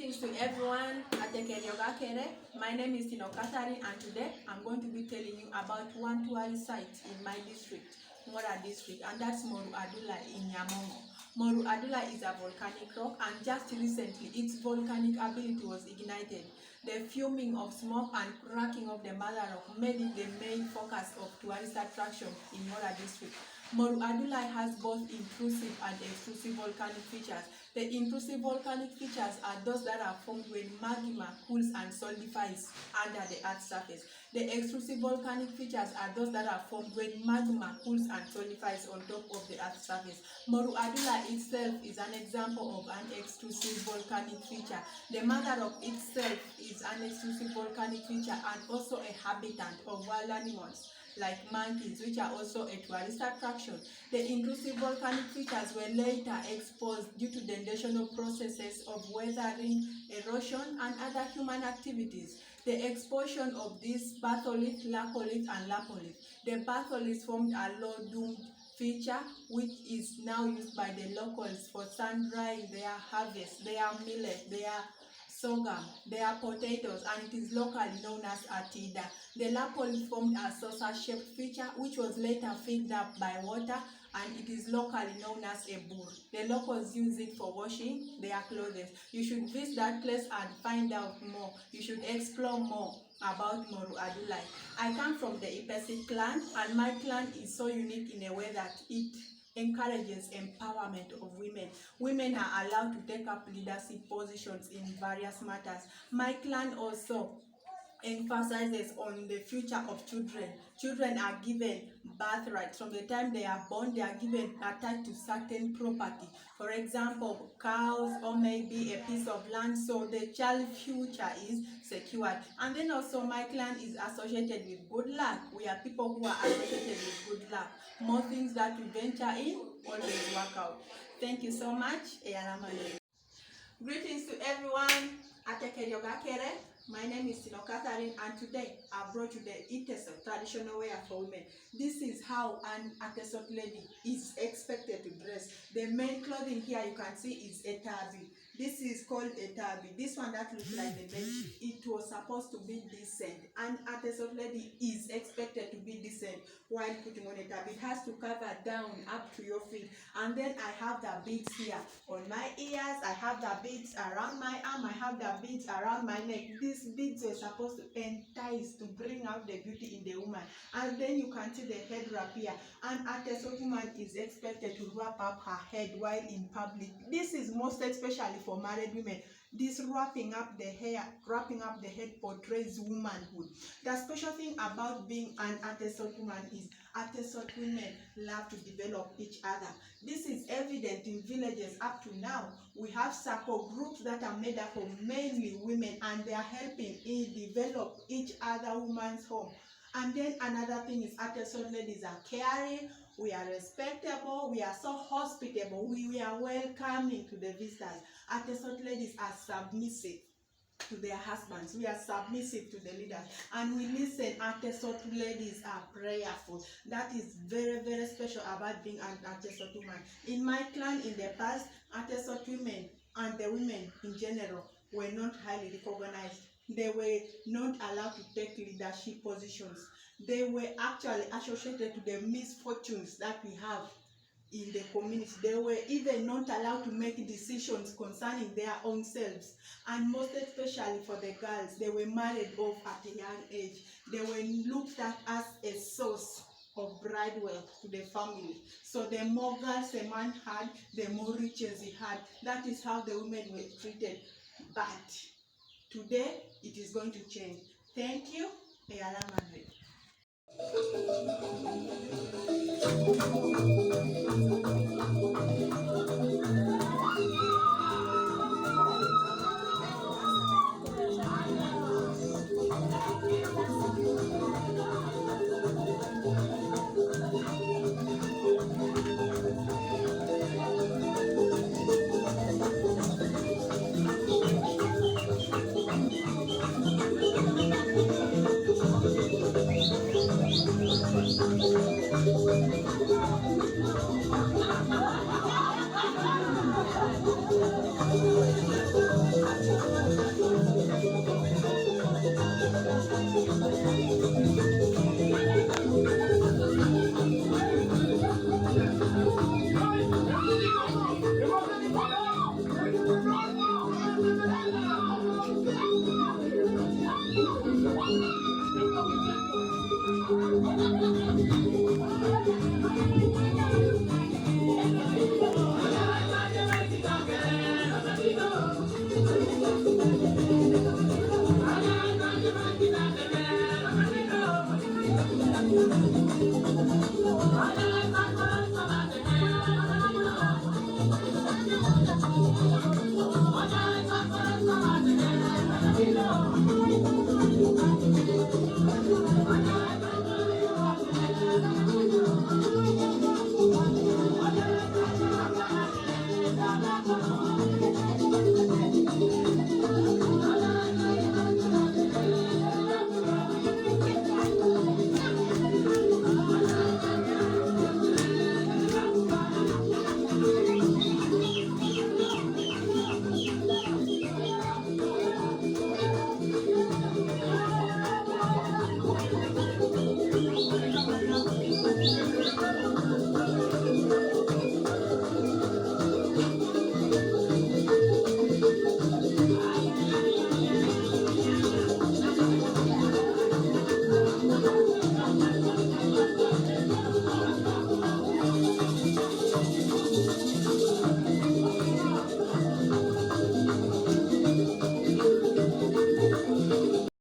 Greetings to everyone at Yoga Kere. My name is Tino Catherine, and today I'm going to be telling you about one tourist site in my district, Mora district, and that's Moru Adula in Nyamongo. Moru Adula is a volcanic rock, and just recently its volcanic ability was ignited. The fuming of smoke and cracking of the mother rock made it the main focus of tourist attraction in Mora district. Moru Adula has both intrusive and extrusive volcanic features. The intrusive volcanic features are those that are formed when magma cools and solidifies under the Earth's surface. The extrusive volcanic features are those that are formed when magma cools and solidifies on top of the Earth's surface. Moru Adula itself is an example of an extrusive volcanic feature. The mother rock itself is an extrusive volcanic feature and also a habitat of wild animals like monkeys, which are also a tourist attraction. The intrusive volcanic features were later exposed due to the industrial processes of weathering, erosion, and other human activities. The exposure of this batholith, laccolith, and lapolith. The batholith formed a low-domed feature which is now used by the locals for sun drying their harvest, their millet, their sorghum, their potatoes, and it is locally known as atida. The lapolith formed a saucer-shaped feature which was later filled up by water, and it is locally known as a bur. The locals use it for washing their clothes. You should visit that place and find out more. You should explore more about Moru Adula. I come from the Ipesi clan, and my clan is so unique in a way that it encourages empowerment of women. Women are allowed to take up leadership positions in various matters. My clan also emphasizes on the future of children. Children are given birthrights. From the time they are born, they are given attached to certain property. For example, cows or maybe a piece of land, so the child's future is secured. And then also my clan is associated with good luck. We are people who are associated with good luck. More things that we venture in always work out. Thank you so much. Greetings to everyone at Yoga Kere. My name is Tino Catherine, and today I brought you the Itesot traditional wear for women. This is how an Atesot lady is expected to dress. The main clothing here you can see is a tabi. This is called a tabi. This one that looks like the bedsheet. It was supposed to be decent. An Atesot lady is expected to be decent while putting on a tabi. It has to cover down up to your feet. And then I have the beads here on my ears. I have the beads around my arm. I have the beads around my neck. These beads were supposed to entice, to bring out the beauty in the woman. And then you can see the head wrap here. An Atesot woman is expected to wrap up her head while in public. This is most especially for married women. This wrapping up the hair, wrapping up the head portrays womanhood. The special thing about being an Atesot woman is Atesot women love to develop each other. This is evident in villages up to now. We have circle groups that are made up of mainly women, and they are helping in develop each other woman's home. And then another thing is Atesot ladies are caring, we are respectable, we are so hospitable, we are welcoming to the visitors. Atesot ladies are submissive to their husbands. We are submissive to the leaders, and we listen. Atesot ladies are prayerful. That is very, very special about being an Atesot woman. In my clan in the past, Atesot women and the women in general were not highly recognized. They were not allowed to take leadership positions. They were actually associated to the misfortunes that we have in the community. They were even not allowed to make decisions concerning their own selves. And most especially for the girls, they were married off at a young age. They were looked at as a source of bride wealth to the family. So the more girls a man had, the more riches he had. That is how the women were treated. But today, it is going to change. Thank you.